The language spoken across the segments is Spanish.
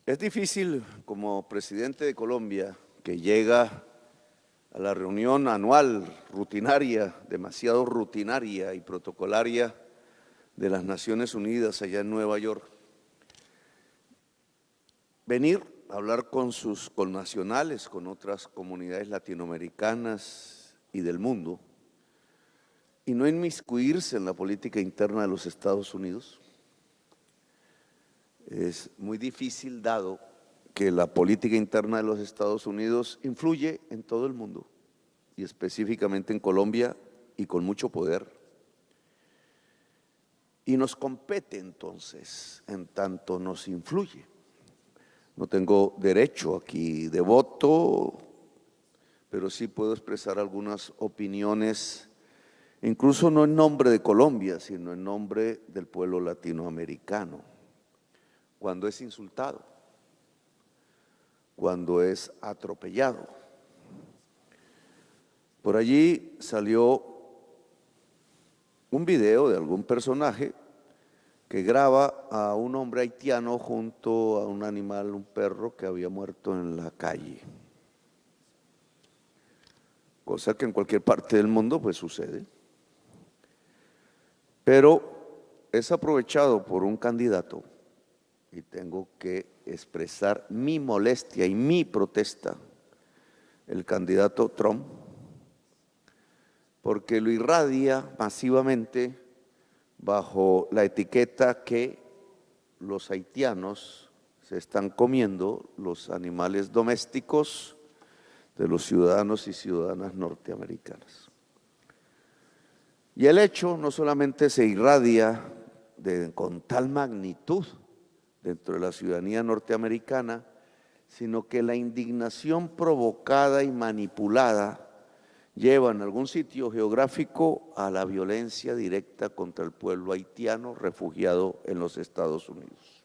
Es difícil como presidente de Colombia, que llega a la reunión anual rutinaria, demasiado rutinaria y protocolaria de las Naciones Unidas allá en Nueva York, venir a hablar con sus connacionales, con otras comunidades latinoamericanas y del mundo, y no inmiscuirse en la política interna de los Estados Unidos. Es muy difícil, dado que la política interna de los Estados Unidos influye en todo el mundo y específicamente en Colombia, y con mucho poder. Y nos compete entonces, en tanto nos influye. No tengo derecho aquí de voto, pero sí puedo expresar algunas opiniones, incluso no en nombre de Colombia, sino en nombre del pueblo latinoamericano. Cuando es insultado, cuando es atropellado. Por allí salió un video de algún personaje que graba a un hombre haitiano junto a un animal, un perro que había muerto en la calle. Cosa que en cualquier parte del mundo pues sucede. Pero es aprovechado por un candidato, y tengo que expresar mi molestia y mi protesta, el candidato Trump, porque lo irradia masivamente bajo la etiqueta que los haitianos se están comiendo los animales domésticos de los ciudadanos y ciudadanas norteamericanas. Y el hecho no solamente se irradia con tal magnitud dentro de la ciudadanía norteamericana, sino que la indignación provocada y manipulada lleva en algún sitio geográfico a la violencia directa contra el pueblo haitiano refugiado en los Estados Unidos.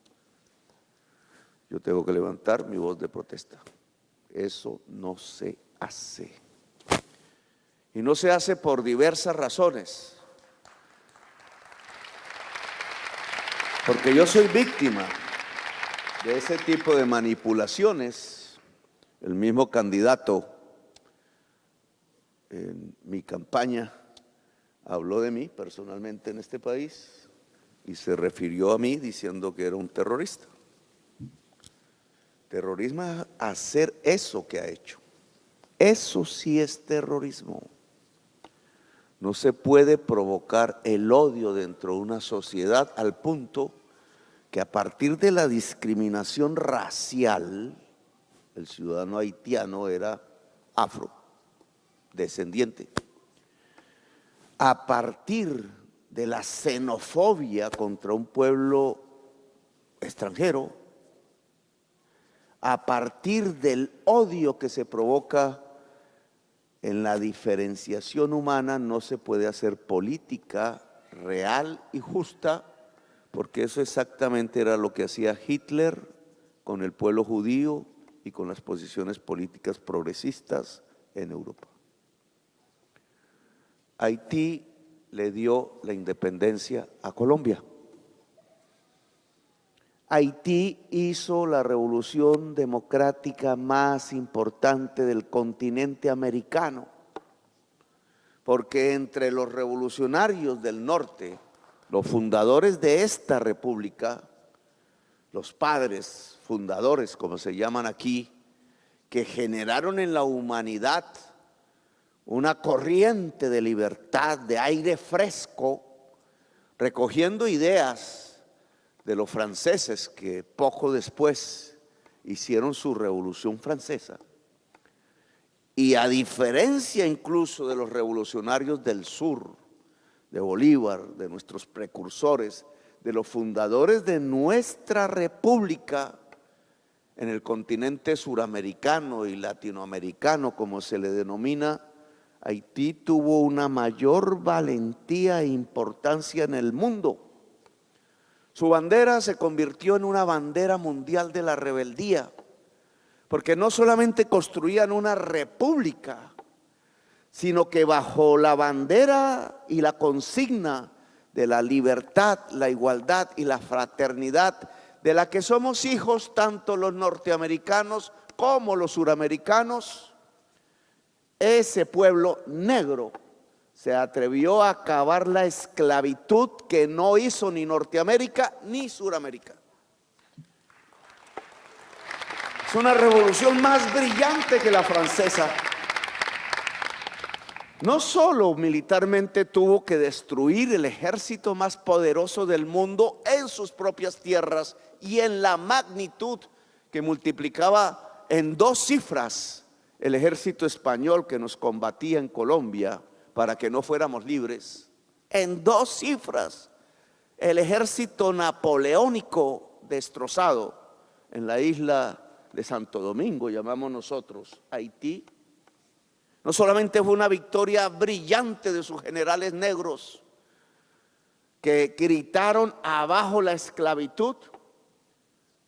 Yo tengo que levantar mi voz de protesta. Eso no se hace. Y no se hace por diversas razones. Porque yo soy víctima de ese tipo de manipulaciones. El mismo candidato en mi campaña habló de mí personalmente en este país y se refirió a mí diciendo que era un terrorista. Terrorismo es hacer eso que ha hecho. Eso sí es terrorismo. No se puede provocar el odio dentro de una sociedad al punto que a partir de la discriminación racial, el ciudadano haitiano era afrodescendiente. A partir de la xenofobia contra un pueblo extranjero, a partir del odio que se provoca en la diferenciación humana, no se puede hacer política real y justa, porque eso exactamente era lo que hacía Hitler con el pueblo judío y con las posiciones políticas progresistas en Europa. Haití le dio la independencia a Colombia. Haití hizo la revolución democrática más importante del continente americano, porque entre los revolucionarios del norte, los fundadores de esta república, los padres fundadores, como se llaman aquí, que generaron en la humanidad una corriente de libertad, de aire fresco, recogiendo ideas de los franceses que poco después hicieron su revolución francesa. Y a diferencia incluso de los revolucionarios del sur, de Bolívar, de nuestros precursores, de los fundadores de nuestra república en el continente suramericano y latinoamericano, como se le denomina, Haití tuvo una mayor valentía e importancia en el mundo. Su bandera se convirtió en una bandera mundial de la rebeldía, porque no solamente construían una república, sino que bajo la bandera y la consigna de la libertad, la igualdad y la fraternidad de la que somos hijos tanto los norteamericanos como los suramericanos, ese pueblo negro se atrevió a acabar la esclavitud que no hizo ni Norteamérica ni Suramérica. Es una revolución más brillante que la francesa. No solo militarmente tuvo que destruir el ejército más poderoso del mundo en sus propias tierras y en la magnitud que multiplicaba en 2 cifras el ejército español que nos combatía en Colombia para que no fuéramos libres. En 2 cifras, el ejército napoleónico destrozado en la isla de Santo Domingo, llamamos nosotros, Haití. No solamente fue una victoria brillante de sus generales negros que gritaron abajo la esclavitud,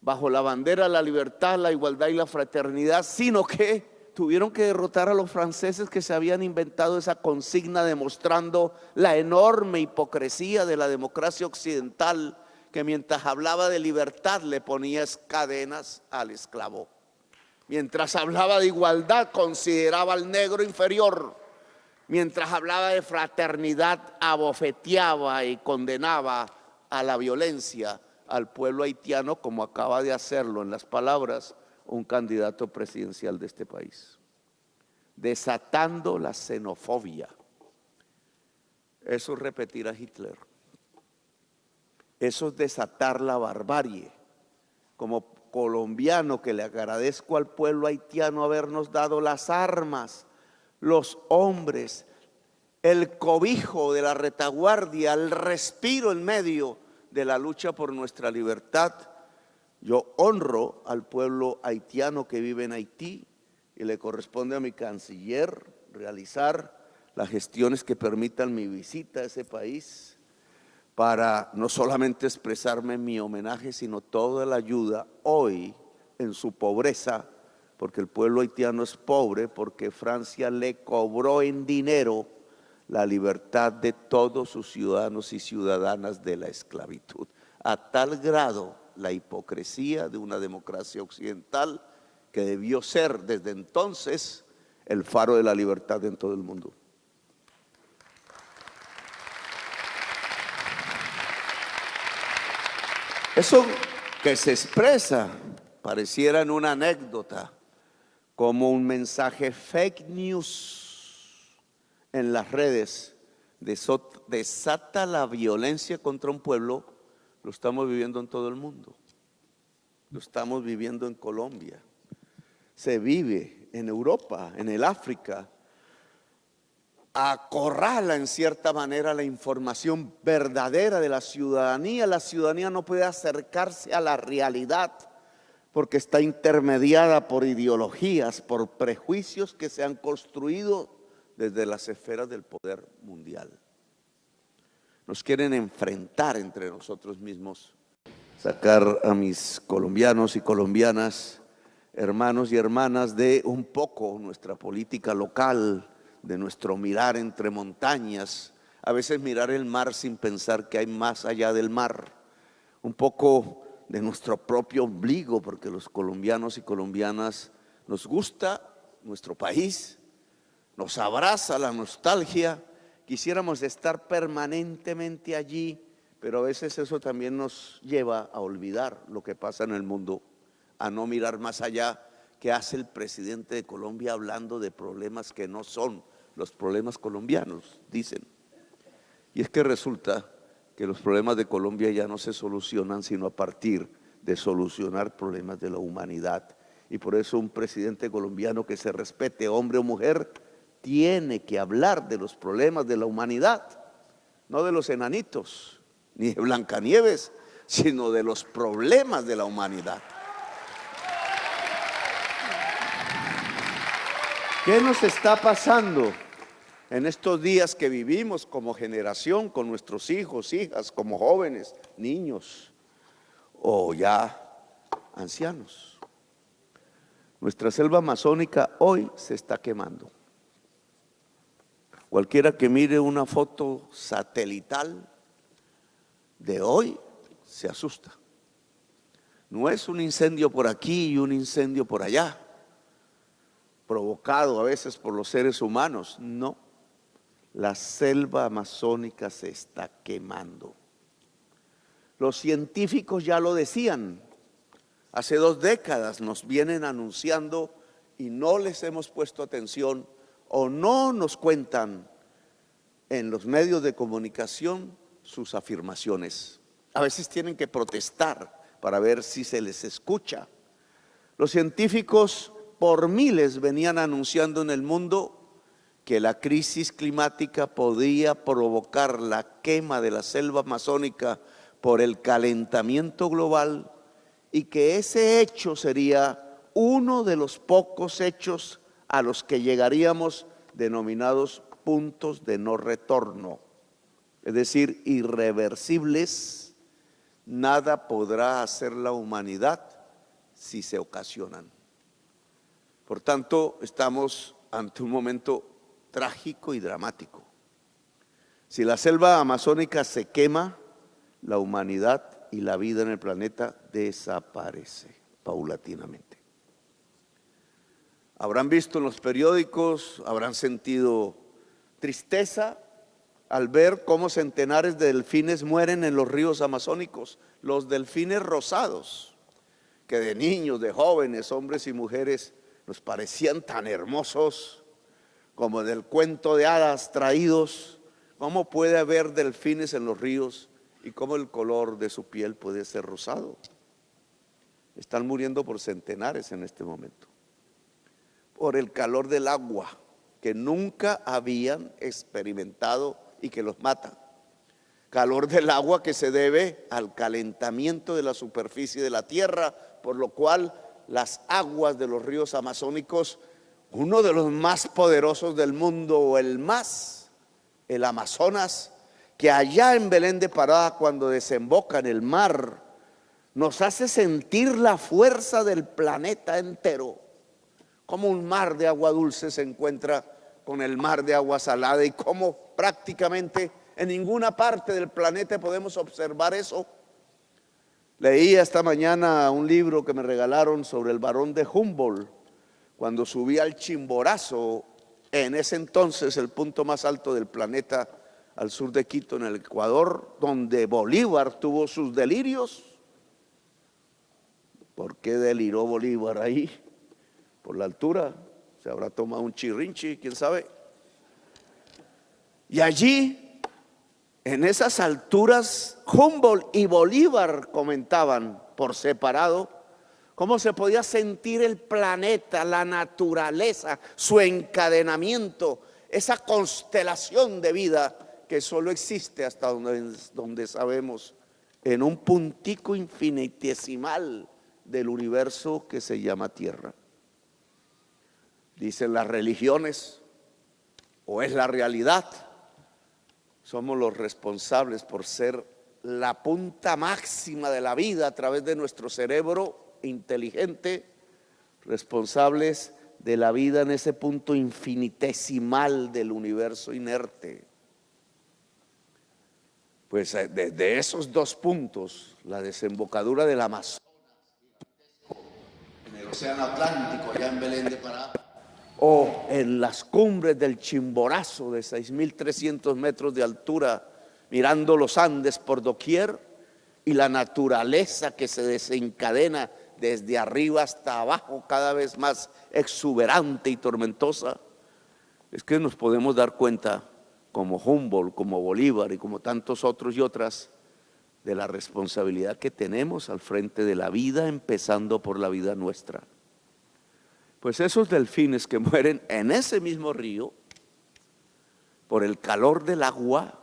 bajo la bandera de la libertad, la igualdad y la fraternidad, sino que tuvieron que derrotar a los franceses que se habían inventado esa consigna, demostrando la enorme hipocresía de la democracia occidental, que mientras hablaba de libertad le ponía cadenas al esclavo. Mientras hablaba de igualdad, consideraba al negro inferior. Mientras hablaba de fraternidad, abofeteaba y condenaba a la violencia al pueblo haitiano, como acaba de hacerlo en las palabras un candidato presidencial de este país. Desatando la xenofobia. Eso es repetir a Hitler. Eso es desatar la barbarie. Como colombiano, que le agradezco al pueblo haitiano habernos dado las armas, los hombres, el cobijo de la retaguardia, el respiro en medio de la lucha por nuestra libertad. Yo honro al pueblo haitiano que vive en Haití y le corresponde a mi canciller realizar las gestiones que permitan mi visita a ese país, para no solamente expresarme mi homenaje, sino toda la ayuda hoy en su pobreza, porque el pueblo haitiano es pobre, porque Francia le cobró en dinero la libertad de todos sus ciudadanos y ciudadanas de la esclavitud. A tal grado la hipocresía de una democracia occidental que debió ser desde entonces el faro de la libertad en todo el mundo. Eso que se expresa pareciera en una anécdota, como un mensaje fake news en las redes, desata la violencia contra un pueblo. Lo estamos viviendo en todo el mundo, lo estamos viviendo en Colombia, se vive en Europa, en el África. Acorrala en cierta manera la información verdadera de la ciudadanía. La ciudadanía no puede acercarse a la realidad porque está intermediada por ideologías, por prejuicios que se han construido desde las esferas del poder mundial. Nos quieren enfrentar entre nosotros mismos, sacar a mis colombianos y colombianas, hermanos y hermanas, de un poco nuestra política local, de nuestro mirar entre montañas, a veces mirar el mar sin pensar que hay más allá del mar, un poco de nuestro propio ombligo, porque los colombianos y colombianas nos gusta nuestro país, nos abraza la nostalgia, quisiéramos estar permanentemente allí, pero a veces eso también nos lleva a olvidar lo que pasa en el mundo, a no mirar más allá. ¿Qué hace el presidente de Colombia hablando de problemas que no son los problemas colombianos? Dicen. Y es que resulta que los problemas de Colombia ya no se solucionan sino a partir de solucionar problemas de la humanidad. Y por eso un presidente colombiano que se respete, hombre o mujer, tiene que hablar de los problemas de la humanidad, no de los enanitos, ni de Blancanieves, sino de los problemas de la humanidad. ¿Qué nos está pasando en estos días que vivimos como generación, con nuestros hijos, hijas, como jóvenes, niños o ya ancianos? Nuestra selva amazónica hoy se está quemando. Cualquiera que mire una foto satelital de hoy se asusta. No es un incendio por aquí y un incendio por allá, provocado a veces por los seres humanos. No, la selva amazónica se está quemando. Los científicos ya lo decían, hace 2 décadas nos vienen anunciando y no les hemos puesto atención o no nos cuentan en los medios de comunicación sus afirmaciones. A veces tienen que protestar para ver si se les escucha. Los científicos por miles venían anunciando en el mundo que la crisis climática podía provocar la quema de la selva amazónica por el calentamiento global y que ese hecho sería uno de los pocos hechos a los que llegaríamos denominados puntos de no retorno, es decir, irreversibles. Nada podrá hacer la humanidad si se ocasionan. Por tanto, estamos ante un momento trágico y dramático. Si la selva amazónica se quema, la humanidad y la vida en el planeta desaparece paulatinamente. Habrán visto en los periódicos, habrán sentido tristeza al ver cómo centenares de delfines mueren en los ríos amazónicos, los delfines rosados, que de niños, de jóvenes, hombres y mujeres, nos parecían tan hermosos como del cuento de hadas traídos. ¿Cómo puede haber delfines en los ríos y cómo el color de su piel puede ser rosado? Están muriendo por centenares en este momento, por el calor del agua que nunca habían experimentado y que los mata. Calor del agua que se debe al calentamiento de la superficie de la tierra, por lo cual las aguas de los ríos amazónicos, uno de los más poderosos del mundo, el Amazonas, que allá en Belén de Pará, cuando desemboca en el mar, nos hace sentir la fuerza del planeta entero. Como un mar de agua dulce se encuentra con el mar de agua salada y cómo prácticamente en ninguna parte del planeta podemos observar eso. Leí esta mañana un libro que me regalaron sobre el Barón de Humboldt, cuando subí al Chimborazo, en ese entonces el punto más alto del planeta, al sur de Quito, en el Ecuador, donde Bolívar tuvo sus delirios. ¿Por qué deliró Bolívar ahí? Por la altura, se habrá tomado un chirrinchi, quién sabe. Y allí, en esas alturas, Humboldt y Bolívar comentaban por separado cómo se podía sentir el planeta, la naturaleza, su encadenamiento, esa constelación de vida que solo existe hasta donde sabemos, en un puntico infinitesimal del universo que se llama Tierra. Dicen las religiones, o es la realidad, somos los responsables por ser la punta máxima de la vida a través de nuestro cerebro inteligente, responsables de la vida en ese punto infinitesimal del universo inerte. Pues desde esos 2 puntos, la desembocadura del Amazonas, en el océano Atlántico, allá en Belén de Pará, o en las cumbres del Chimborazo de 6.300 metros de altura, mirando los Andes por doquier, y la naturaleza que se desencadena desde arriba hasta abajo, cada vez más exuberante y tormentosa, es que nos podemos dar cuenta, como Humboldt, como Bolívar y como tantos otros y otras, de la responsabilidad que tenemos al frente de la vida, empezando por la vida nuestra. Pues esos delfines que mueren en ese mismo río, por el calor del agua,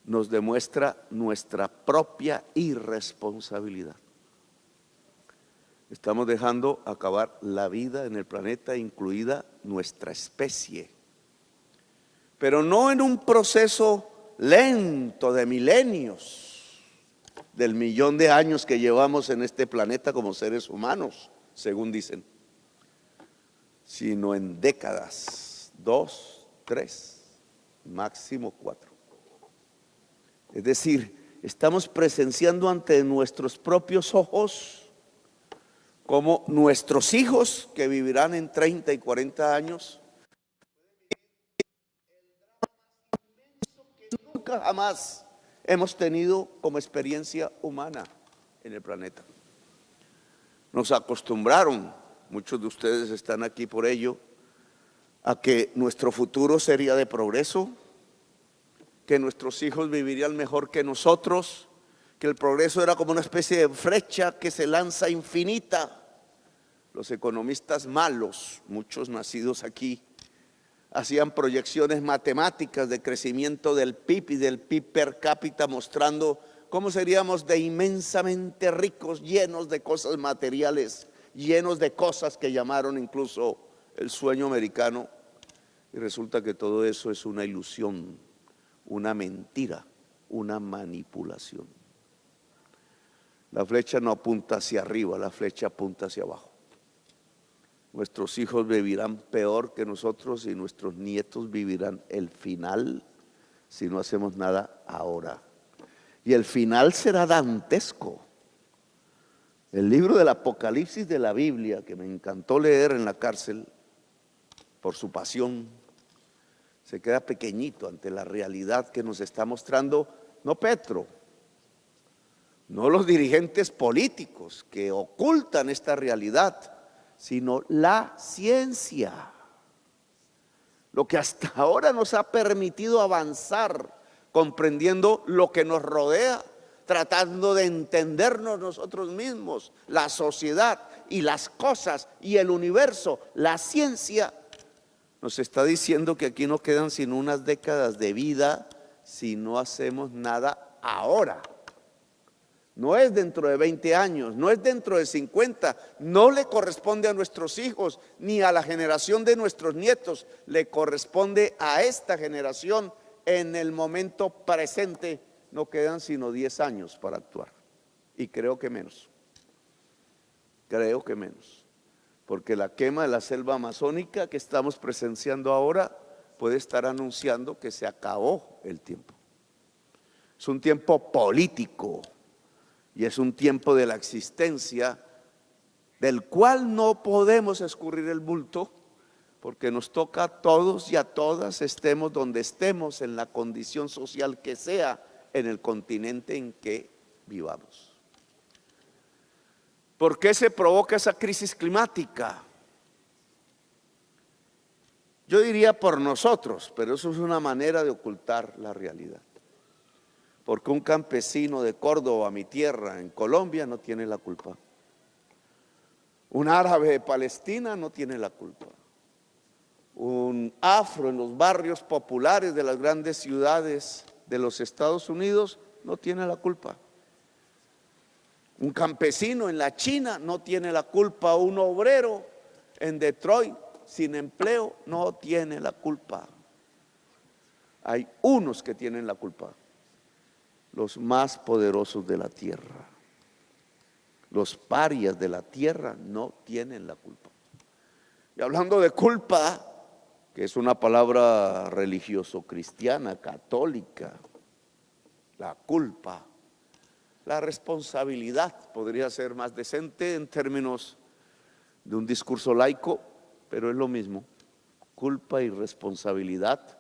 nos demuestra nuestra propia irresponsabilidad. Estamos dejando acabar la vida en el planeta, incluida nuestra especie, pero no en un proceso lento de milenios, del 1.000.000 de años que llevamos en este planeta como seres humanos, según dicen, sino en décadas, 2, 3, máximo 4. Es decir, Estamos presenciando ante nuestros propios ojos cómo nuestros hijos que vivirán en 30 y 40 años nunca jamás hemos tenido como experiencia humana en el planeta. Nos acostumbraron, muchos de ustedes están aquí por ello, a que nuestro futuro sería de progreso, que nuestros hijos vivirían mejor que nosotros, que el progreso era como una especie de flecha que se lanza infinita. Los economistas malos, muchos nacidos aquí, hacían proyecciones matemáticas de crecimiento del PIB y del PIB per cápita, mostrando cómo seríamos de inmensamente ricos, llenos de cosas materiales, llenos de cosas que llamaron incluso el sueño americano. Y resulta que todo eso es una ilusión, una mentira, una manipulación. La flecha no apunta hacia arriba, la flecha apunta hacia abajo. Nuestros hijos vivirán peor que nosotros y nuestros nietos vivirán el final si no hacemos nada ahora. Y el final será dantesco. El libro del Apocalipsis de la Biblia, que me encantó leer en la cárcel por su pasión, se queda pequeñito ante la realidad que nos está mostrando, no Petro, no los dirigentes políticos que ocultan esta realidad, sino la ciencia. Lo que hasta ahora nos ha permitido avanzar, comprendiendo lo que nos rodea, tratando de entendernos nosotros mismos, la sociedad y las cosas y el universo, la ciencia, nos está diciendo que aquí no quedan sino unas décadas de vida si no hacemos nada ahora. No es dentro de 20 años, no es dentro de 50, no le corresponde a nuestros hijos ni a la generación de nuestros nietos, le corresponde a esta generación en el momento presente. No quedan sino 10 años para actuar, y creo que menos, porque la quema de la selva amazónica que estamos presenciando ahora puede estar anunciando que se acabó el tiempo. Es un tiempo político y es un tiempo de la existencia del cual no podemos escurrir el bulto, porque nos toca a todos y a todas, estemos donde estemos, en la condición social que sea, en el continente en que vivamos. ¿Por qué se provoca esa crisis climática? Yo diría por nosotros, pero eso es una manera de ocultar la realidad. Porque un campesino de Córdoba, mi tierra, en Colombia, no tiene la culpa. Un árabe de Palestina no tiene la culpa. Un afro en los barrios populares de las grandes ciudades de los Estados Unidos no tiene la culpa. Un campesino en la China no tiene la culpa. Un obrero en Detroit sin empleo no tiene la culpa. Hay unos que tienen la culpa: los más poderosos de la tierra. Los parias de la tierra no tienen la culpa. Y hablando de culpa, que es una palabra religioso-cristiana, católica, la culpa, la responsabilidad, podría ser más decente en términos de un discurso laico, pero es lo mismo, culpa y responsabilidad.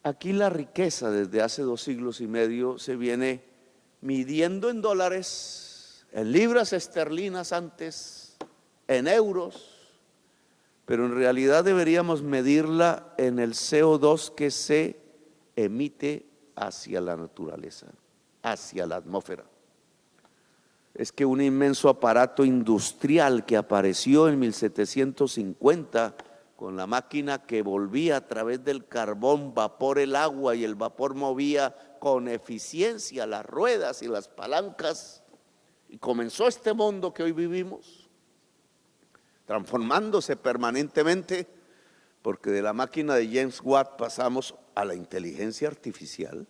Aquí la riqueza desde hace 2 siglos y medio se viene midiendo en dólares, en libras esterlinas antes, en euros, pero en realidad deberíamos medirla en el CO2 que se emite hacia la naturaleza, hacia la atmósfera. Es que un inmenso aparato industrial que apareció en 1750 con la máquina que volvía a través del carbón, vapor, el agua, y el vapor movía con eficiencia las ruedas y las palancas, y comenzó este mundo que hoy vivimos, transformándose permanentemente, porque de la máquina de James Watt pasamos a la inteligencia artificial,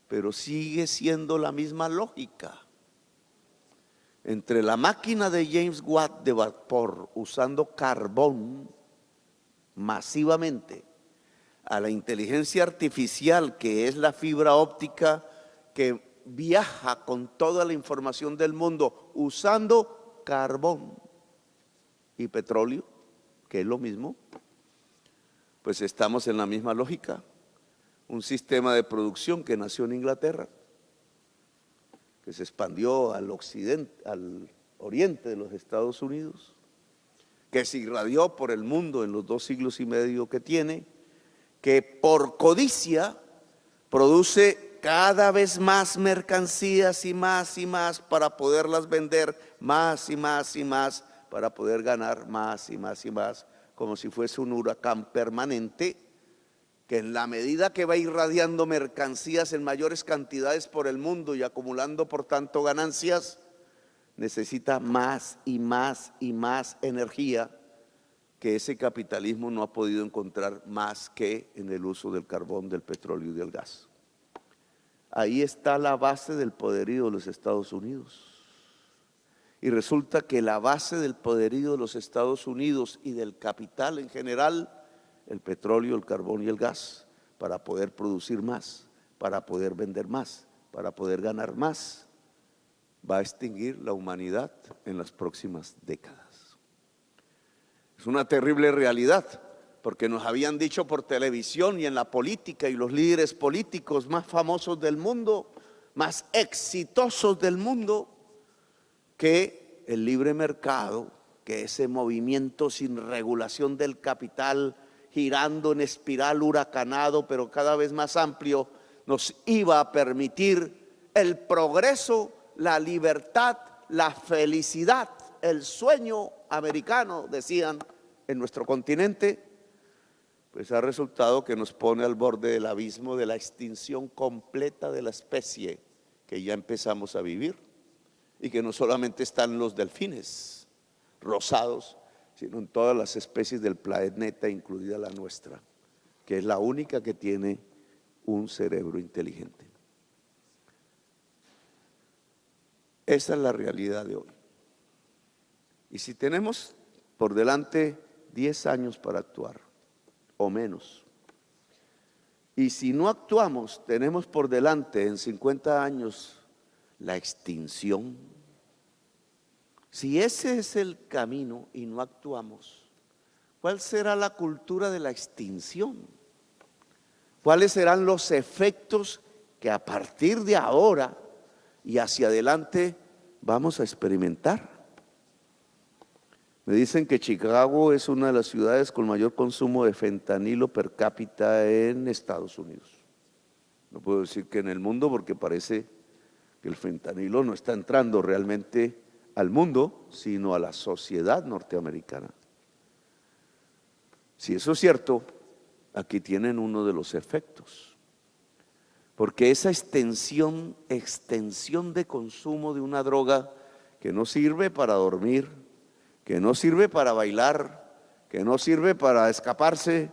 pero sigue siendo la misma lógica. Entre la máquina de James Watt de vapor usando carbón masivamente, a la inteligencia artificial que es la fibra óptica que viaja con toda la información del mundo usando carbón y petróleo, que es lo mismo, pues estamos en la misma lógica. Un sistema de producción que nació en Inglaterra, que se expandió al occidente, al oriente de los Estados Unidos, que se irradió por el mundo en los 2 siglos y medio que tiene, que por codicia produce cada vez más mercancías y más para poderlas vender más y más, para poder ganar más y más, como si fuese un huracán permanente, que en la medida que va irradiando mercancías en mayores cantidades por el mundo y acumulando por tanto ganancias, necesita más y más energía que ese capitalismo no ha podido encontrar más que en el uso del carbón, del petróleo y del gas. Ahí está la base del poderío de los Estados Unidos. Y resulta que la base del poderío de los Estados Unidos y del capital en general, el petróleo, el carbón y el gas, para poder producir más, para poder vender más, para poder ganar más, va a extinguir la humanidad en las próximas décadas. Es una terrible realidad, porque nos habían dicho por televisión y en la política, y los líderes políticos más famosos del mundo, más exitosos del mundo, que el libre mercado, que ese movimiento sin regulación del capital, girando en espiral huracanado, pero cada vez más amplio, nos iba a permitir el progreso, la libertad, la felicidad, el sueño americano, decían, en nuestro continente. Pues ha resultado que nos pone al borde del abismo de la extinción completa de la especie que ya empezamos a vivir, y que no solamente están los delfines rosados, sino en todas las especies del planeta, incluida la nuestra, que es la única que tiene un cerebro inteligente. Esa es la realidad de hoy. Y si tenemos por delante 10 años para actuar, o menos, y si no actuamos, tenemos por delante en 50 años la extinción. Si ese es el camino y no actuamos, ¿cuál será la cultura de la extinción? ¿Cuáles serán los efectos que a partir de ahora y hacia adelante vamos a experimentar? Me dicen que Chicago es una de las ciudades con mayor consumo de fentanilo per cápita en Estados Unidos. No puedo decir que en el mundo, porque parece que el fentanilo no está entrando realmente al mundo, sino a la sociedad norteamericana. Si eso es cierto, aquí tienen uno de los efectos, porque esa extensión de consumo de una droga que no sirve para dormir, que no sirve para bailar, que no sirve para escaparse,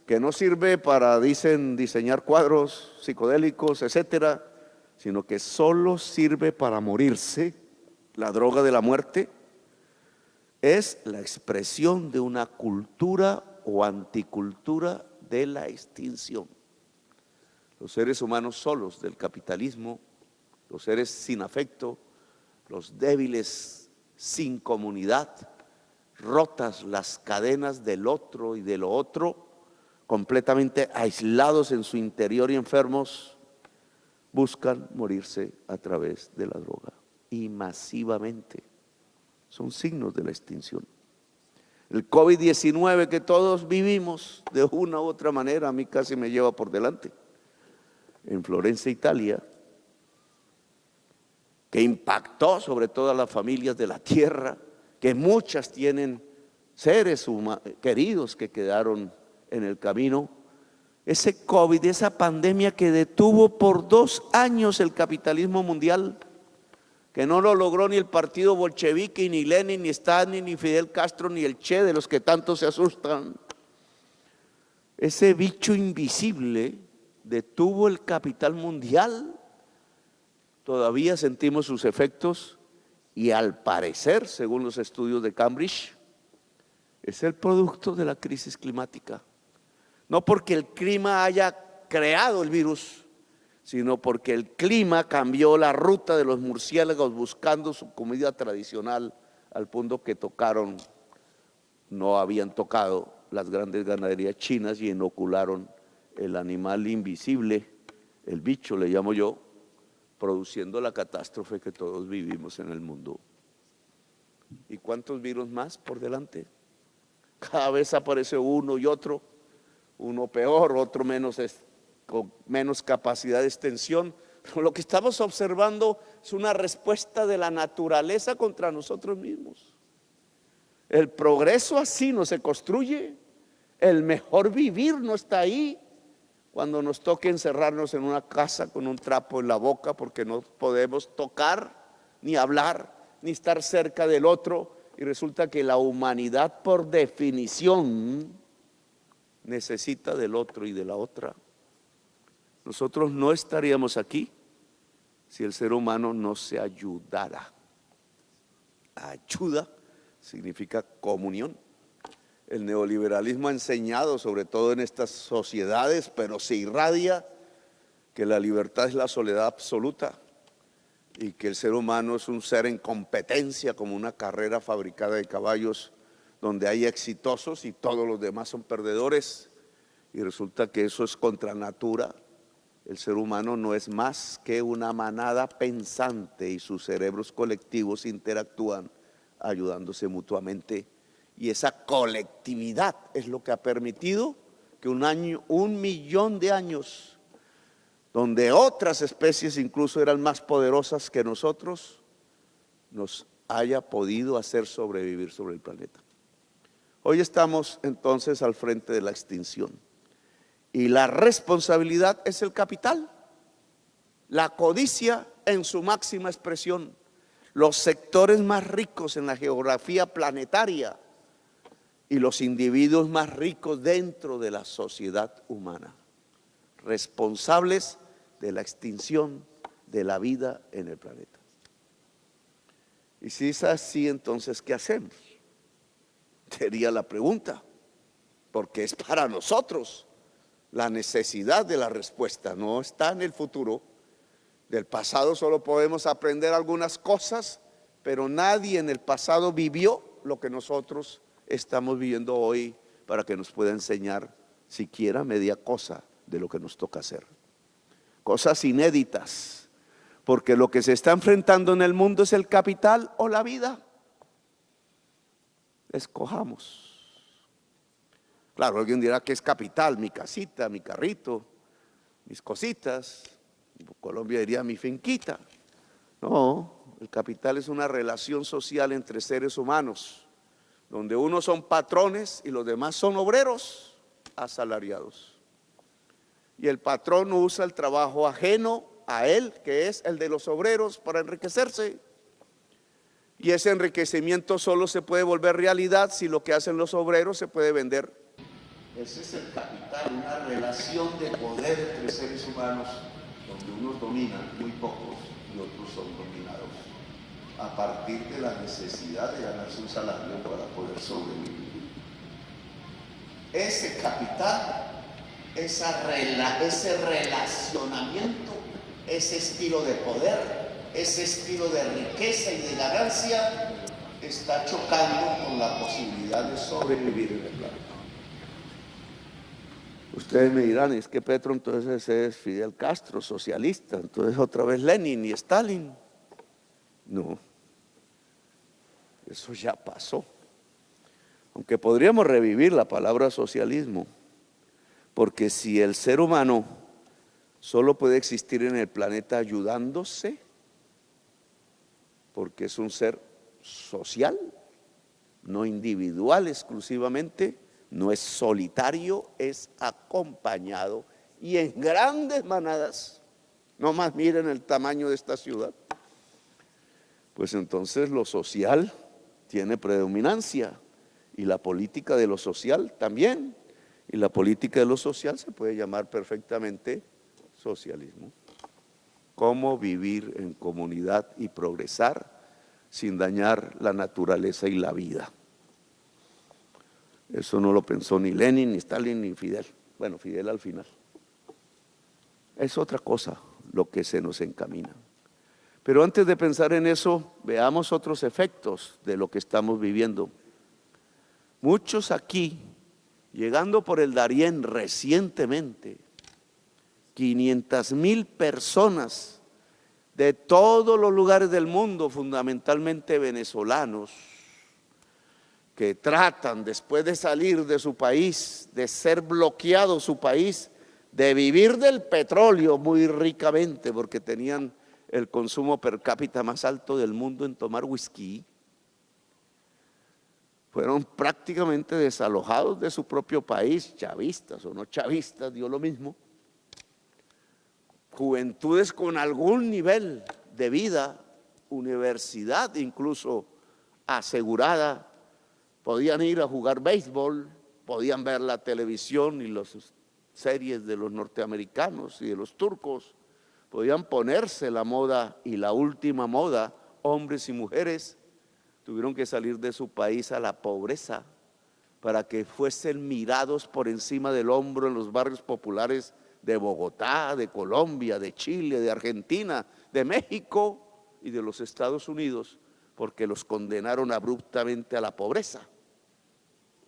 que no sirve para, dicen, diseñar cuadros psicodélicos, etcétera, sino que solo sirve para morirse, la droga de la muerte, es la expresión de una cultura o anticultura de la extinción. Los seres humanos solos del capitalismo, los seres sin afecto, los débiles sin comunidad, rotas las cadenas del otro y de lo otro, completamente aislados en su interior y enfermos, buscan morirse a través de la droga y masivamente. Son signos de la extinción. El COVID-19 que todos vivimos de una u otra manera, a mí casi me lleva por delante. En Florencia, Italia, que impactó sobre todas las familias de la tierra, que muchas tienen seres queridos que quedaron en el camino. Ese COVID, esa pandemia que detuvo por 2 años el capitalismo mundial, que no lo logró ni el partido bolchevique, ni Lenin, ni Stalin, ni Fidel Castro, ni el Che, de los que tanto se asustan. Ese bicho invisible detuvo el capital mundial. Todavía sentimos sus efectos y al parecer, según los estudios de Cambridge, es el producto de la crisis climática. No porque el clima haya creado el virus, sino porque el clima cambió la ruta de los murciélagos buscando su comida tradicional, al punto que no habían tocado las grandes ganaderías chinas y inocularon el animal invisible, el bicho le llamo yo, produciendo la catástrofe que todos vivimos en el mundo. ¿Y cuántos virus más por delante? Cada vez aparece uno y otro, uno peor, otro con menos capacidad de extensión. Pero lo que estamos observando es una respuesta de la naturaleza contra nosotros mismos. El progreso así no se construye. El mejor vivir no está ahí cuando nos toque encerrarnos en una casa con un trapo en la boca porque no podemos tocar, ni hablar, ni estar cerca del otro. Y resulta que la humanidad, por definición, necesita del otro y de la otra. Nosotros no estaríamos aquí si el ser humano no se ayudara. Ayuda significa comunión. El neoliberalismo ha enseñado, sobre todo en estas sociedades, pero se irradia, que la libertad es la soledad absoluta y que el ser humano es un ser en competencia, como una carrera fabricada de caballos donde hay exitosos y todos los demás son perdedores. Y resulta que eso es contra natura. El ser humano no es más que una manada pensante y sus cerebros colectivos interactúan ayudándose mutuamente. Y esa colectividad es lo que ha permitido que 1.000.000 de años, donde otras especies incluso eran más poderosas que nosotros, nos haya podido hacer sobrevivir sobre el planeta. Hoy estamos entonces al frente de la extinción. Y la responsabilidad es el capital, la codicia en su máxima expresión, los sectores más ricos en la geografía planetaria y los individuos más ricos dentro de la sociedad humana, responsables de la extinción de la vida en el planeta. Y si es así, entonces, ¿qué hacemos? Sería la pregunta, porque es para nosotros. La necesidad de la respuesta no está en el futuro. Del pasado solo podemos aprender algunas cosas, pero nadie en el pasado vivió lo que nosotros estamos viviendo hoy para que nos pueda enseñar siquiera media cosa de lo que nos toca hacer. Cosas inéditas, porque lo que se está enfrentando en el mundo es el capital o la vida. Escojamos. Claro, alguien dirá que es capital, mi casita, mi carrito, mis cositas. Colombia diría mi finquita. No, el capital es una relación social entre seres humanos, donde unos son patrones y los demás son obreros asalariados. Y el patrón usa el trabajo ajeno a él, que es el de los obreros, para enriquecerse. Y ese enriquecimiento solo se puede volver realidad si lo que hacen los obreros se puede vender. Ese es el capital, una relación de poder entre seres humanos donde unos dominan, muy pocos, y otros son dominados, a partir de la necesidad de ganarse un salario para poder sobrevivir. Ese capital, ese relacionamiento, ese estilo de poder, ese estilo de riqueza y de ganancia, está chocando con la posibilidad de sobrevivir en el planeta. Ustedes me dirán, es que Petro entonces es Fidel Castro, socialista, entonces otra vez Lenin y Stalin. No, eso ya pasó. Aunque podríamos revivir la palabra socialismo, porque si el ser humano solo puede existir en el planeta ayudándose, porque es un ser social, no individual exclusivamente, no es solitario, es acompañado y en grandes manadas. No más miren el tamaño de esta ciudad. Pues entonces lo social tiene predominancia y la política de lo social también. Y la política de lo social se puede llamar perfectamente socialismo. Cómo vivir en comunidad y progresar sin dañar la naturaleza y la vida. Eso no lo pensó ni Lenin, ni Stalin, ni Fidel. Bueno, Fidel al final. Es otra cosa lo que se nos encamina. Pero antes de pensar en eso, veamos otros efectos de lo que estamos viviendo. Muchos aquí, llegando por el Darién recientemente, 500,000 personas de todos los lugares del mundo, fundamentalmente venezolanos, que tratan después de salir de su país, de ser bloqueado su país, de vivir del petróleo muy ricamente, porque tenían el consumo per cápita más alto del mundo en tomar whisky, fueron prácticamente desalojados de su propio país, chavistas o no chavistas, dio lo mismo. Juventudes con algún nivel de vida, universidad incluso asegurada, podían ir a jugar béisbol, podían ver la televisión y las series de los norteamericanos y de los turcos, podían ponerse la moda y la última moda, hombres y mujeres, tuvieron que salir de su país a la pobreza para que fuesen mirados por encima del hombro en los barrios populares de Bogotá, de Colombia, de Chile, de Argentina, de México y de los Estados Unidos, porque los condenaron abruptamente a la pobreza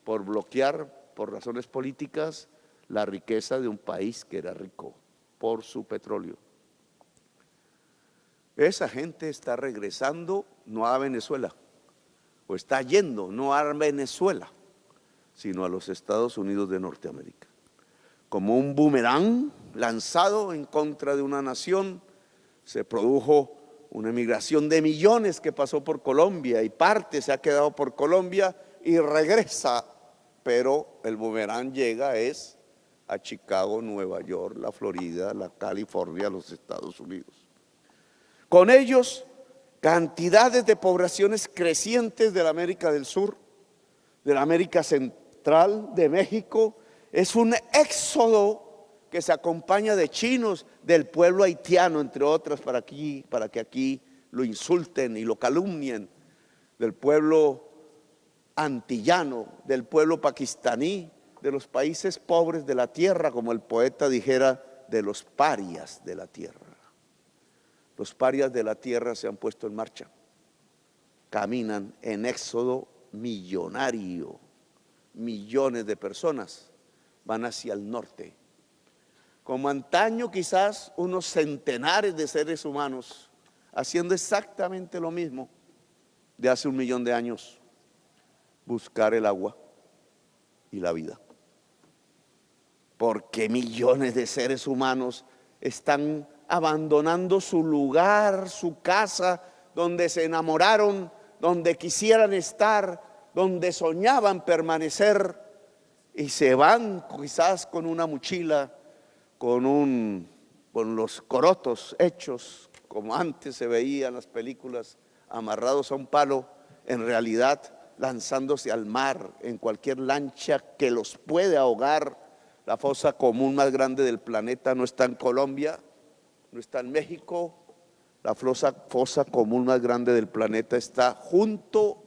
por bloquear, por razones políticas, la riqueza de un país que era rico por su petróleo. Esa gente está regresando no a Venezuela, o está yendo no a Venezuela, sino a los Estados Unidos de Norteamérica. Como un boomerang lanzado en contra de una nación, se produjo una emigración de millones que pasó por Colombia y parte se ha quedado por Colombia y regresa, pero el boomerang llega a Chicago, Nueva York, la Florida, la California, los Estados Unidos. Con ellos, cantidades de poblaciones crecientes de la América del Sur, de la América Central, de México. Es un éxodo que se acompaña de chinos, del pueblo haitiano, entre otras, para que aquí lo insulten y lo calumnien, del pueblo antillano, del pueblo pakistaní, de los países pobres de la tierra, como el poeta dijera, de los parias de la tierra. Los parias de la tierra se han puesto en marcha, caminan en éxodo millonario, millones de personas van hacia el norte. Como antaño quizás unos centenares de seres humanos haciendo exactamente lo mismo de hace 1.000.000 de años, buscar el agua y la vida. Porque millones de seres humanos están abandonando su lugar, su casa, donde se enamoraron, donde quisieran estar, donde soñaban permanecer, y se van quizás con una mochila, con los corotos hechos, como antes se veía en las películas, amarrados a un palo, en realidad lanzándose al mar en cualquier lancha que los puede ahogar. La fosa común más grande del planeta no está en Colombia, no está en México. La fosa común más grande del planeta está junto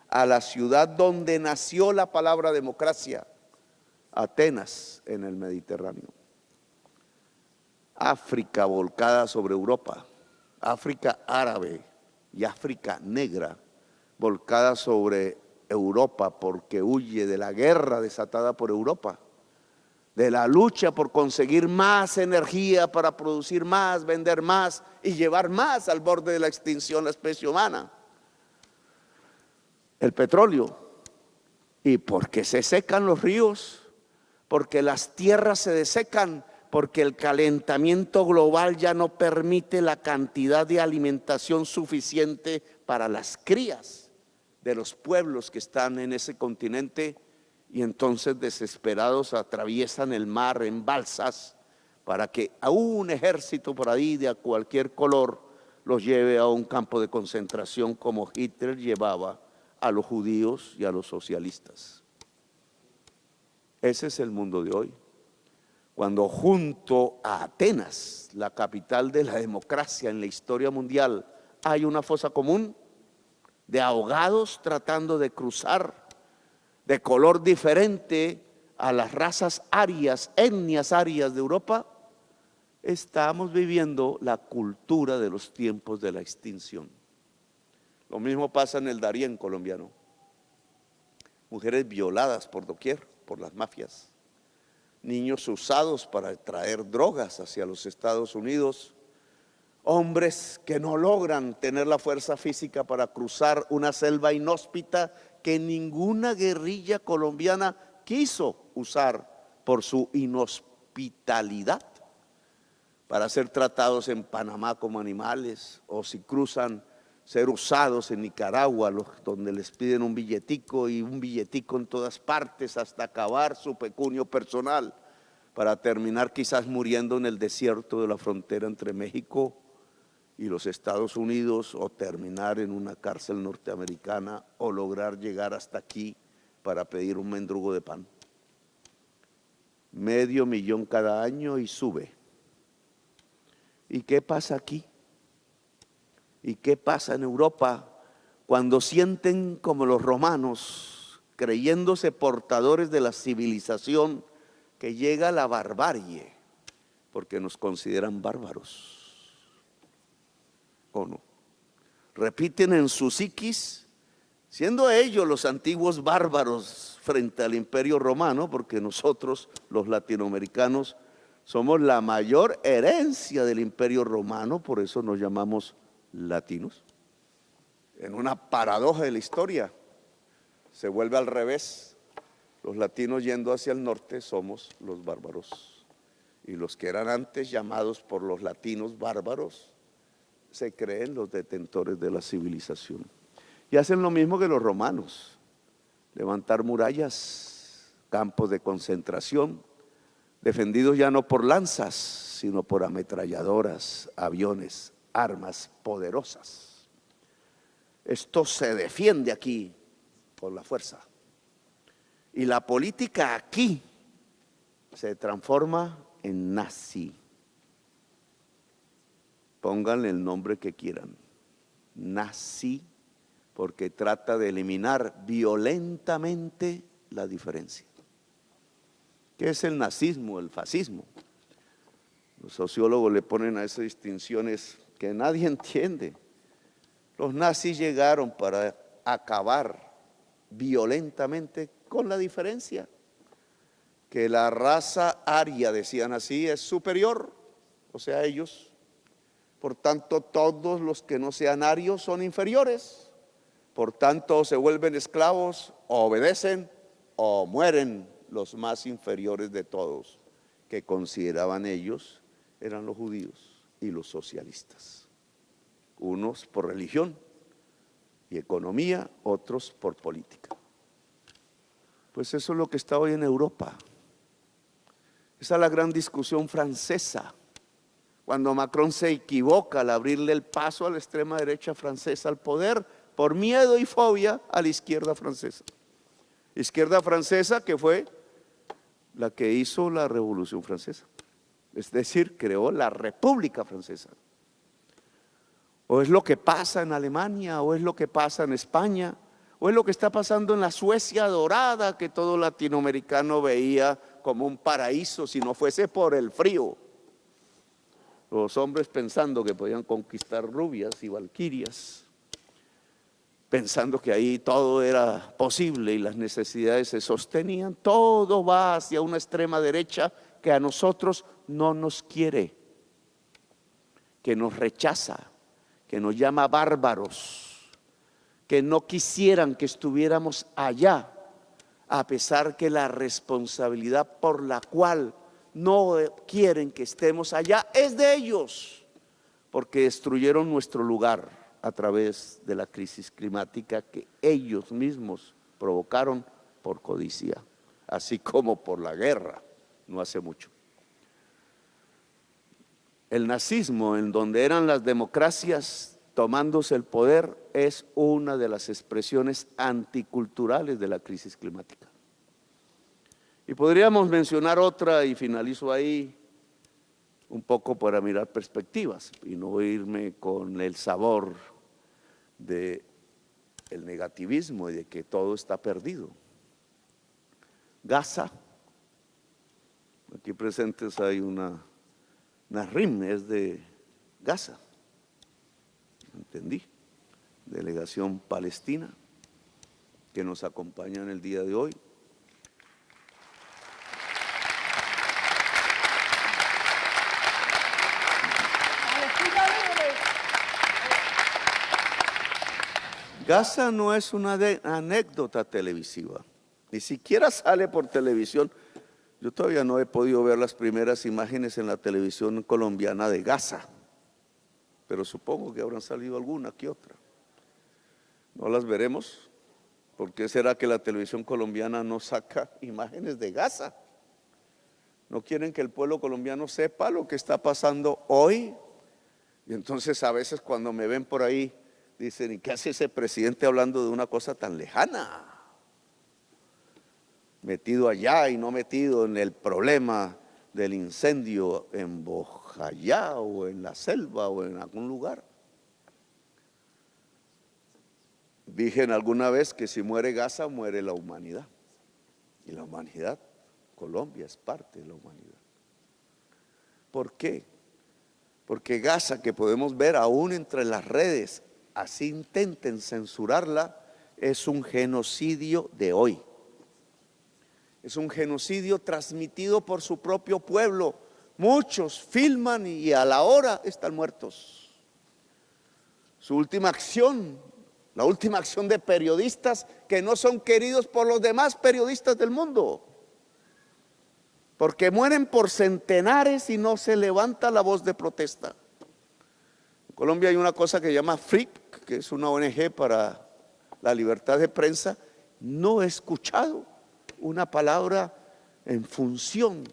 a la ciudad donde nació la palabra democracia, Atenas, en el Mediterráneo. África volcada sobre Europa, África árabe y África negra volcada sobre Europa porque huye de la guerra desatada por Europa, de la lucha por conseguir más energía para producir más, vender más y llevar más al borde de la extinción la especie humana. El petróleo. ¿Y por qué se secan los ríos? Porque las tierras se desecan, porque el calentamiento global ya no permite la cantidad de alimentación suficiente para las crías de los pueblos que están en ese continente, y entonces desesperados atraviesan el mar en balsas para que a un ejército por ahí de cualquier color los lleve a un campo de concentración como Hitler llevaba a los judíos y a los socialistas. Ese es el mundo de hoy. Cuando junto a Atenas, la capital de la democracia en la historia mundial, hay una fosa común de ahogados tratando de cruzar, de color diferente a las razas arias, etnias arias de Europa, estamos viviendo la cultura de los tiempos de la extinción. Lo mismo pasa en el Darién colombiano. Mujeres violadas por doquier, por las mafias. Niños usados para traer drogas hacia los Estados Unidos. Hombres que no logran tener la fuerza física para cruzar una selva inhóspita que ninguna guerrilla colombiana quiso usar por su inhospitalidad, para ser tratados en Panamá como animales, o si cruzan, ser usados en Nicaragua, donde les piden un billetico y un billetico en todas partes hasta acabar su pecunio personal, para terminar quizás muriendo en el desierto de la frontera entre México y los Estados Unidos, o terminar en una cárcel norteamericana, o lograr llegar hasta aquí para pedir un mendrugo de pan. 500,000 cada año y sube. ¿Y qué pasa aquí? ¿Y qué pasa en Europa cuando sienten como los romanos, creyéndose portadores de la civilización, que llega la barbarie, porque nos consideran bárbaros? ¿O no? Repiten en su psiquis, siendo ellos los antiguos bárbaros frente al Imperio Romano, porque nosotros, los latinoamericanos, somos la mayor herencia del Imperio Romano, por eso nos llamamos latinos. En una paradoja de la historia, se vuelve al revés. Los latinos yendo hacia el norte somos los bárbaros. Y los que eran antes llamados por los latinos bárbaros, se creen los detentores de la civilización. Y hacen lo mismo que los romanos: levantar murallas, campos de concentración, defendidos ya no por lanzas, sino por ametralladoras, aviones, armas poderosas. Esto se defiende aquí por la fuerza. Y la política aquí se transforma en nazi. Pónganle el nombre que quieran, nazi, porque trata de eliminar violentamente la diferencia. ¿Qué es el nazismo, el fascismo? Los sociólogos le ponen a esas distinciones que nadie entiende. Los nazis llegaron para acabar violentamente con la diferencia, que la raza aria, decían así, es superior, o sea, ellos. Por tanto, todos los que no sean arios son inferiores. Por tanto, se vuelven esclavos, o obedecen, o mueren. Los más inferiores de todos, que consideraban ellos, eran los judíos y los socialistas. Unos por religión y economía, otros por política. Pues eso es lo que está hoy en Europa. Esa es la gran discusión francesa. Cuando Macron se equivoca al abrirle el paso a la extrema derecha francesa al poder, por miedo y fobia a la izquierda francesa. Izquierda francesa que fue la que hizo la Revolución Francesa, es decir, creó la República Francesa. O es lo que pasa en Alemania, o es lo que pasa en España, o es lo que está pasando en la Suecia dorada, que todo latinoamericano veía como un paraíso si no fuese por el frío. Los hombres pensando que podían conquistar rubias y valquirias, pensando que ahí todo era posible y las necesidades se sostenían. Todo va hacia una extrema derecha que a nosotros no nos quiere, que nos rechaza, que nos llama bárbaros, que no quisieran que estuviéramos allá, a pesar que la responsabilidad por la cual no quieren que estemos allá es de ellos, porque destruyeron nuestro lugar a través de la crisis climática que ellos mismos provocaron por codicia, así como por la guerra no hace mucho. El nazismo, en donde eran las democracias tomándose el poder, es una de las expresiones anticulturales de la crisis climática. Y podríamos mencionar otra, y finalizo ahí, un poco para mirar perspectivas y no irme con el sabor del negativismo y de que todo está perdido. Gaza, aquí presentes hay una Nasrim es de Gaza, entendí, delegación palestina que nos acompaña en el día de hoy. Gaza no es una anécdota televisiva, ni siquiera sale por televisión. Yo todavía no he podido ver las primeras imágenes en la televisión colombiana de Gaza, pero supongo que habrán salido alguna que otra. No las veremos. ¿Por qué será que la televisión colombiana no saca imágenes de Gaza? ¿No quieren que el pueblo colombiano sepa lo que está pasando hoy? Y entonces a veces cuando me ven por ahí dicen, ¿y qué hace ese presidente hablando de una cosa tan lejana? Metido allá y no metido en el problema del incendio en Bojayá o en la selva o en algún lugar. Dije alguna vez que si muere Gaza, muere la humanidad. Y la humanidad, Colombia es parte de la humanidad. ¿Por qué? Porque Gaza, que podemos ver aún entre las redes, así intenten censurarla, es un genocidio de hoy. Es un genocidio transmitido por su propio pueblo. Muchos filman y a la hora están muertos. Su última acción, la última acción de periodistas que no son queridos por los demás periodistas del mundo. Porque mueren por centenares y no se levanta la voz de protesta. En Colombia hay una cosa que se llama FRIC, que es una ONG para la libertad de prensa. No he escuchado una palabra en función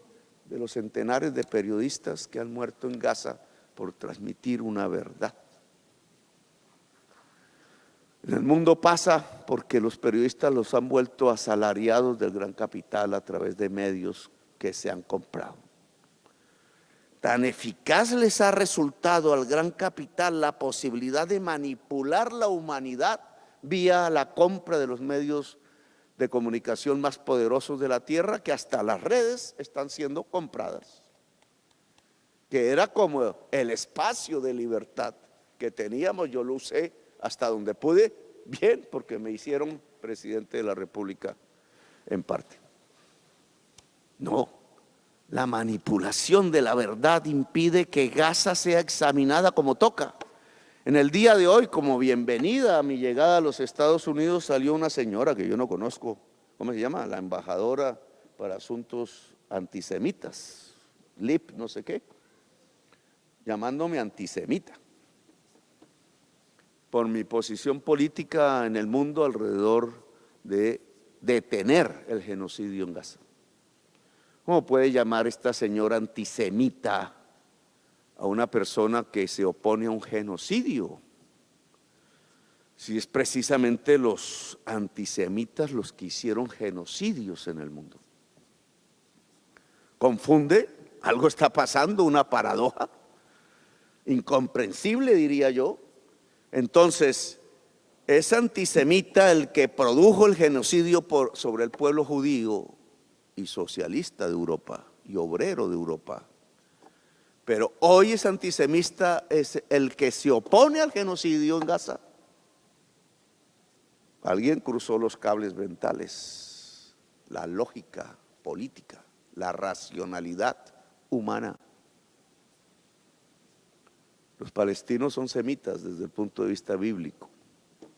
de los centenares de periodistas que han muerto en Gaza por transmitir una verdad. En el mundo pasa porque los periodistas los han vuelto asalariados del gran capital a través de medios que se han comprado. Tan eficaz les ha resultado al gran capital la posibilidad de manipular la humanidad vía la compra de los medios de comunicación más poderosos de la tierra, que hasta las redes están siendo compradas, que era como el espacio de libertad que teníamos. Yo lo usé hasta donde pude, bien, porque me hicieron presidente de la República en parte. No, la manipulación de la verdad impide que Gaza sea examinada como toca. En el día de hoy, como bienvenida a mi llegada a los Estados Unidos, salió una señora que yo no conozco, ¿cómo se llama? La embajadora para asuntos antisemitas, Lip no sé qué, llamándome antisemita por mi posición política en el mundo alrededor de detener el genocidio en Gaza. ¿Cómo puede llamar esta señora antisemita a una persona que se opone a un genocidio? Si es precisamente los antisemitas los que hicieron genocidios en el mundo. ¿Confunde? Algo está pasando, una paradoja incomprensible, diría yo. Entonces, es antisemita el que produjo el genocidio sobre el pueblo judío y socialista de Europa y obrero de Europa. Pero hoy es antisemita es el que se opone al genocidio en Gaza. Alguien cruzó los cables mentales, la lógica política, la racionalidad humana. Los palestinos son semitas desde el punto de vista bíblico.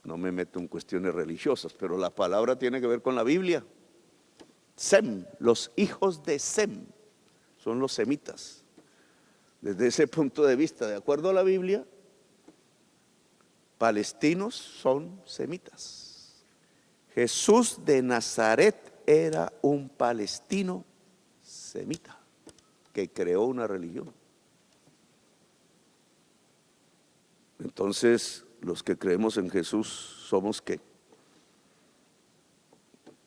No me meto en cuestiones religiosas, pero la palabra tiene que ver con la Biblia. Sem, los hijos de Sem, son los semitas. Desde ese punto de vista, de acuerdo a la Biblia, palestinos son semitas. Jesús de Nazaret era un palestino semita que creó una religión. Entonces, los que creemos en Jesús somos ¿qué?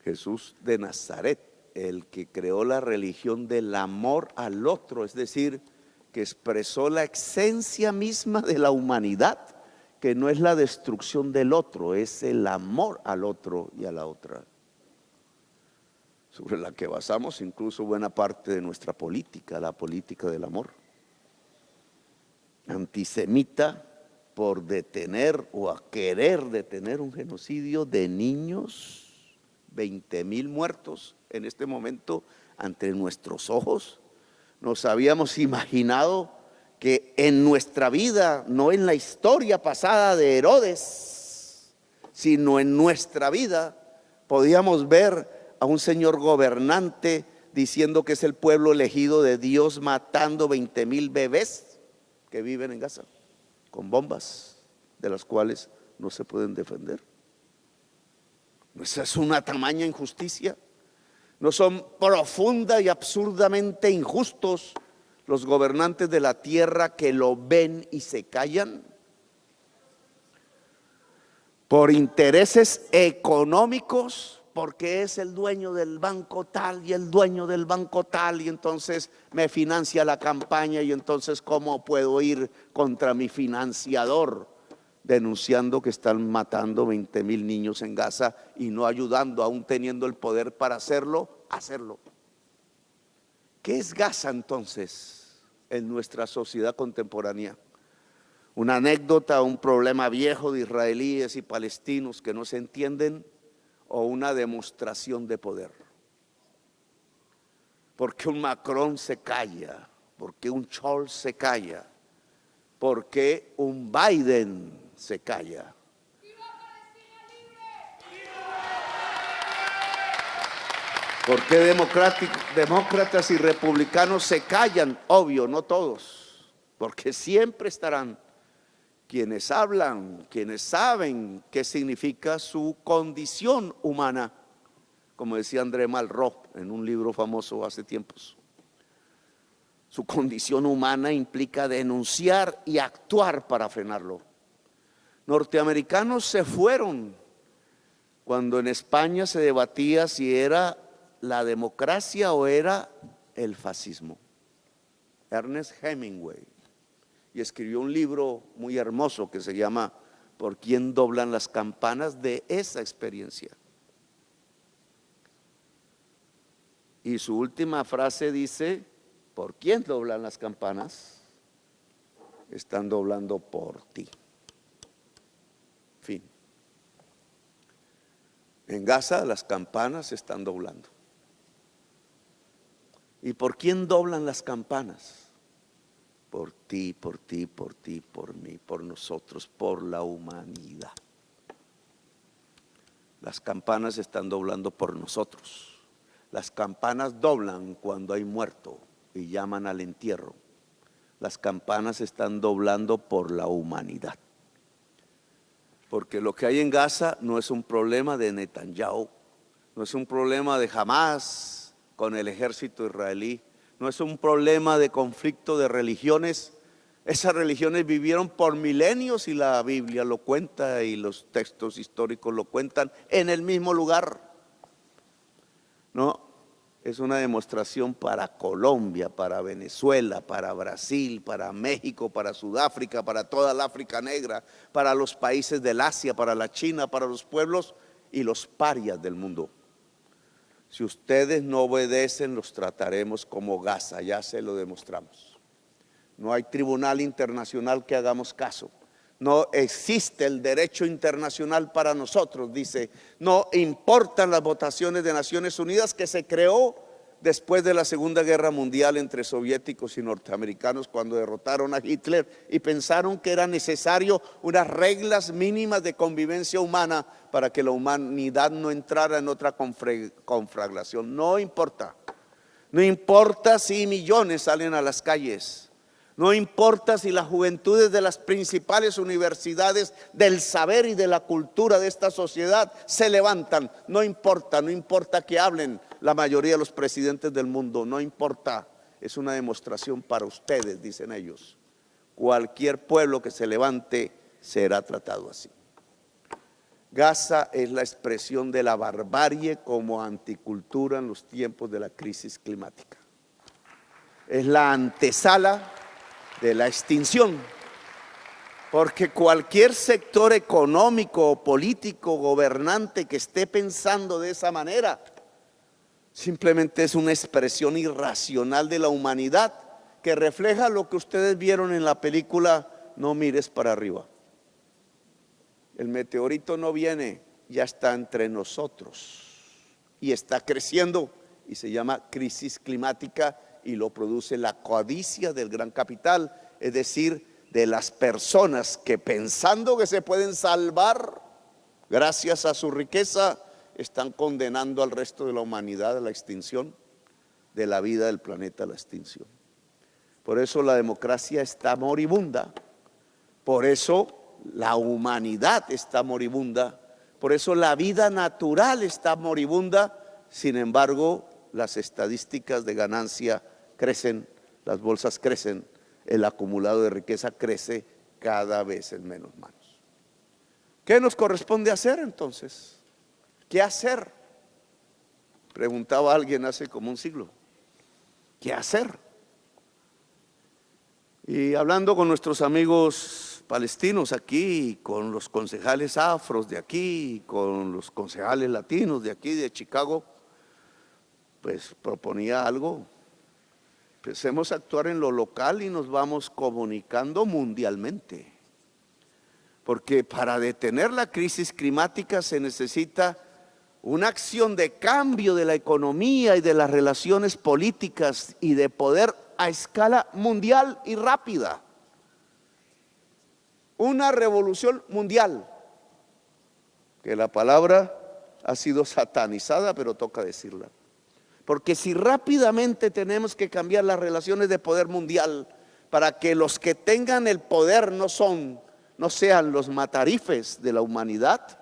Jesús de Nazaret, el que creó la religión del amor al otro, es decir, que expresó la esencia misma de la humanidad, que no es la destrucción del otro, es el amor al otro y a la otra, sobre la que basamos incluso buena parte de nuestra política, la política del amor. antisemita por detener o a querer detener un genocidio de niños, 20,000 muertos en este momento ante nuestros ojos. Nos habíamos imaginado que en nuestra vida, no en la historia pasada de Herodes, sino en nuestra vida, podíamos ver a un señor gobernante diciendo que es el pueblo elegido de Dios, matando 20,000 bebés que viven en Gaza con bombas de las cuales no se pueden defender. ¿No es una tamaña injusticia? ¿No son profunda y absurdamente injustos los gobernantes de la tierra que lo ven y se callan? Por intereses económicos, porque es el dueño del banco tal y el dueño del banco tal, y entonces me financia la campaña, y entonces ¿cómo puedo ir contra mi financiador? Denunciando que están matando 20,000 niños en Gaza y no ayudando, aún teniendo el poder para hacerlo. ¿Qué es Gaza entonces en nuestra sociedad contemporánea? ¿Una anécdota, un problema viejo de israelíes y palestinos que no se entienden, o una demostración de poder? ¿Por qué un Macron se calla? ¿Por qué un Scholz se calla? ¿Por qué un Biden se calla? ¿Por qué demócratas y republicanos se callan? Obvio, no todos, porque siempre estarán quienes hablan, quienes saben qué significa su condición humana, como decía André Malraux en un libro famoso hace tiempos. Su condición humana implica denunciar y actuar para frenarlo. Norteamericanos se fueron cuando en España se debatía si era la democracia o era el fascismo. Ernest Hemingway, y escribió un libro muy hermoso que se llama ¿Por quién doblan las campanas?, de esa experiencia. Y su última frase dice: ¿por quién doblan las campanas? Están doblando por ti. Fin. En Gaza las campanas se están doblando. ¿Y por quién doblan las campanas? Por ti, por ti, por ti, por mí, por nosotros, por la humanidad. Las campanas se están doblando por nosotros. Las campanas doblan cuando hay muerto y llaman al entierro. Las campanas se están doblando por la humanidad. Porque lo que hay en Gaza no es un problema de Netanyahu, no es un problema de Hamas con el ejército israelí, no es un problema de conflicto de religiones. Esas religiones vivieron por milenios y la Biblia lo cuenta y los textos históricos lo cuentan en el mismo lugar. No, es una demostración para Colombia, para Venezuela, para Brasil, para México, para Sudáfrica, para toda la África negra, para los países del Asia, para la China, para los pueblos y los parias del mundo. Si ustedes no obedecen, los trataremos como Gaza, ya se lo demostramos. No hay tribunal internacional que hagamos caso. No existe el derecho internacional para nosotros, dice. No importan las votaciones de Naciones Unidas, que se creó después de la Segunda Guerra Mundial entre soviéticos y norteamericanos, cuando derrotaron a Hitler y pensaron que era necesario unas reglas mínimas de convivencia humana para que la humanidad no entrara en otra conflagración. No importa. No importa si millones salen a las calles. No importa si las juventudes de las principales universidades del saber y de la cultura de esta sociedad se levantan. No importa que hablen la mayoría de los presidentes del mundo, no importa. Es una demostración para ustedes, dicen ellos. Cualquier pueblo que se levante será tratado así. Gaza es la expresión de la barbarie como anticultura en los tiempos de la crisis climática. Es la antesala de la extinción, porque cualquier sector económico o político gobernante que esté pensando de esa manera simplemente es una expresión irracional de la humanidad que refleja lo que ustedes vieron en la película No mires para arriba. El meteorito no viene, ya está entre nosotros y está creciendo y se llama crisis climática y lo produce la codicia del gran capital, es decir, de las personas que pensando que se pueden salvar gracias a su riqueza, están condenando al resto de la humanidad a la extinción, de la vida del planeta a la extinción. Por eso la democracia está moribunda, por eso la humanidad está moribunda, por eso la vida natural está moribunda. Sin embargo, las estadísticas de ganancia crecen, las bolsas crecen, el acumulado de riqueza crece cada vez en menos manos. ¿Qué nos corresponde hacer entonces? ¿Qué hacer? Preguntaba alguien hace como un siglo. ¿Qué hacer? Y hablando con nuestros amigos palestinos aquí, con los concejales afros de aquí, con los concejales latinos de aquí, de Chicago, pues proponía algo. Empecemos a actuar en lo local y nos vamos comunicando mundialmente. Porque para detener la crisis climática se necesita una acción de cambio de la economía y de las relaciones políticas y de poder a escala mundial y rápida. Una revolución mundial, que la palabra ha sido satanizada, pero toca decirla. Porque si rápidamente tenemos que cambiar las relaciones de poder mundial para que los que tengan el poder no sean los matarifes de la humanidad,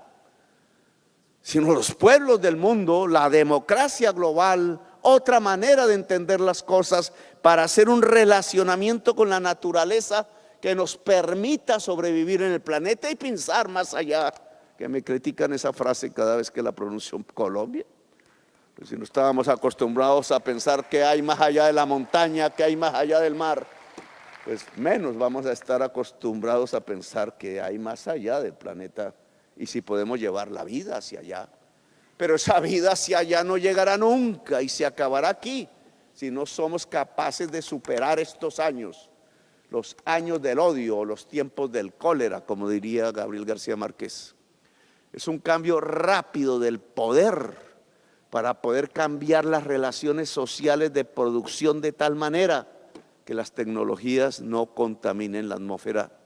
sino los pueblos del mundo, la democracia global, otra manera de entender las cosas para hacer un relacionamiento con la naturaleza que nos permita sobrevivir en el planeta y pensar más allá, que me critican esa frase cada vez que la pronuncio en Colombia. Pues si no estábamos acostumbrados a pensar que hay más allá de la montaña, que hay más allá del mar, pues menos vamos a estar acostumbrados a pensar que hay más allá del planeta y si podemos llevar la vida hacia allá. Pero esa vida hacia allá no llegará nunca y se acabará aquí si no somos capaces de superar estos años, los años del odio, los tiempos del cólera, como diría Gabriel García Márquez. Es un cambio rápido del poder para poder cambiar las relaciones sociales de producción de tal manera que las tecnologías no contaminen la atmósfera,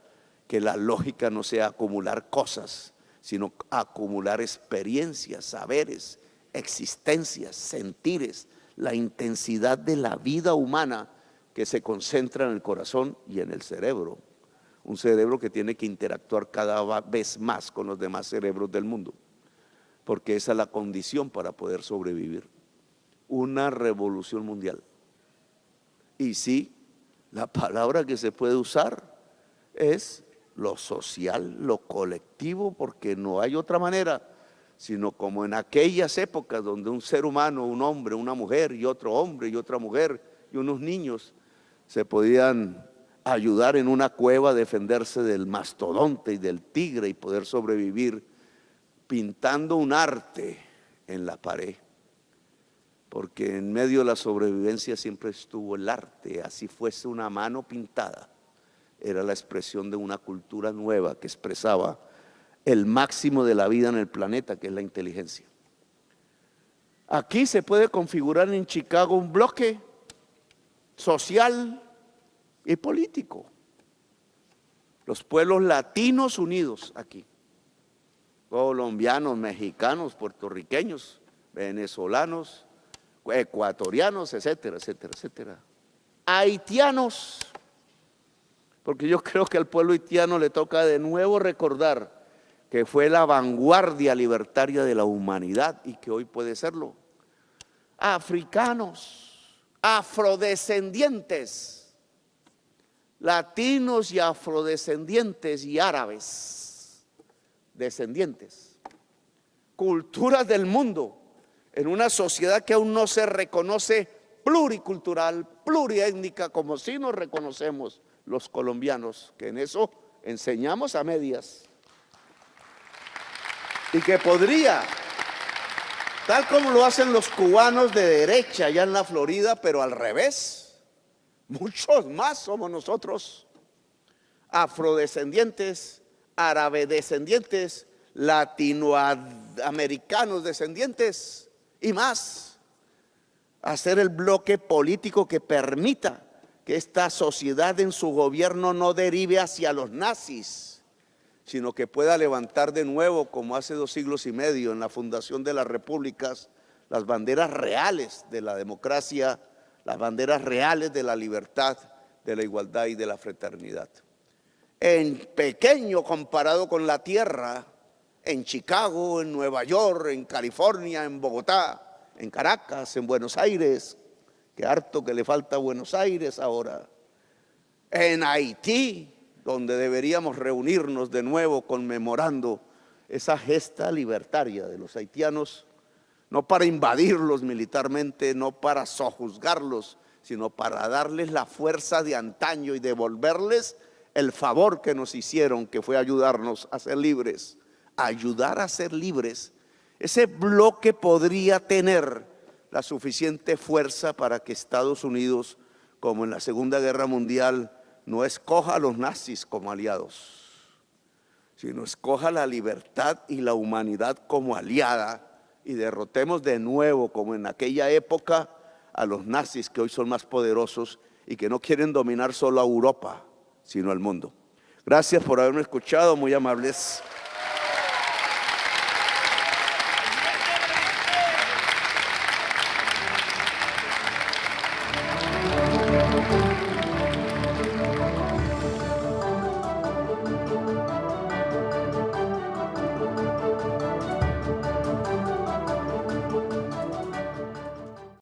que la lógica no sea acumular cosas, sino acumular experiencias, saberes, existencias, sentires, la intensidad de la vida humana que se concentra en el corazón y en el cerebro. Un cerebro que tiene que interactuar cada vez más con los demás cerebros del mundo, porque esa es la condición para poder sobrevivir. Una revolución mundial. Y sí, la palabra que se puede usar es lo social, lo colectivo, porque no hay otra manera, sino como en aquellas épocas donde un ser humano, un hombre, una mujer y otro hombre y otra mujer y unos niños se podían ayudar en una cueva a defenderse del mastodonte y del tigre y poder sobrevivir pintando un arte en la pared, porque en medio de la sobrevivencia siempre estuvo el arte, así fuese una mano pintada. Era la expresión de una cultura nueva que expresaba el máximo de la vida en el planeta, que es la inteligencia. Aquí se puede configurar en Chicago un bloque social y político. Los pueblos latinos unidos aquí. Colombianos, mexicanos, puertorriqueños, venezolanos, ecuatorianos, etcétera, etcétera, etcétera. Haitianos. Porque yo creo que al pueblo haitiano le toca de nuevo recordar que fue la vanguardia libertaria de la humanidad y que hoy puede serlo. Africanos, afrodescendientes, latinos y afrodescendientes y árabes, descendientes, culturas del mundo en una sociedad que aún no se reconoce pluricultural, pluriétnica, como sí nos reconocemos los colombianos, que en eso enseñamos a medias, y que podría, tal como lo hacen los cubanos de derecha allá en la Florida, pero al revés, muchos más somos nosotros, afrodescendientes, árabedescendientes, latinoamericanos descendientes y más, hacer el bloque político que permita que esta sociedad en su gobierno no derive hacia los nazis, sino que pueda levantar de nuevo, como hace 2 siglos y medio en la fundación de las repúblicas, las banderas reales de la democracia, las banderas reales de la libertad, de la igualdad y de la fraternidad. En pequeño comparado con la tierra, en Chicago, en Nueva York, en California, en Bogotá, en Caracas, en Buenos Aires, que harto que le falta a Buenos Aires ahora, en Haití, donde deberíamos reunirnos de nuevo conmemorando esa gesta libertaria de los haitianos, no para invadirlos militarmente, no para sojuzgarlos, sino para darles la fuerza de antaño y devolverles el favor que nos hicieron, que fue ayudarnos a ser libres, ayudar a ser libres. Ese bloque podría tener la suficiente fuerza para que Estados Unidos, como en la Segunda Guerra Mundial, no escoja a los nazis como aliados, sino escoja la libertad y la humanidad como aliada, y derrotemos de nuevo, como en aquella época, a los nazis, que hoy son más poderosos y que no quieren dominar solo a Europa, sino al mundo. Gracias por haberme escuchado, muy amables.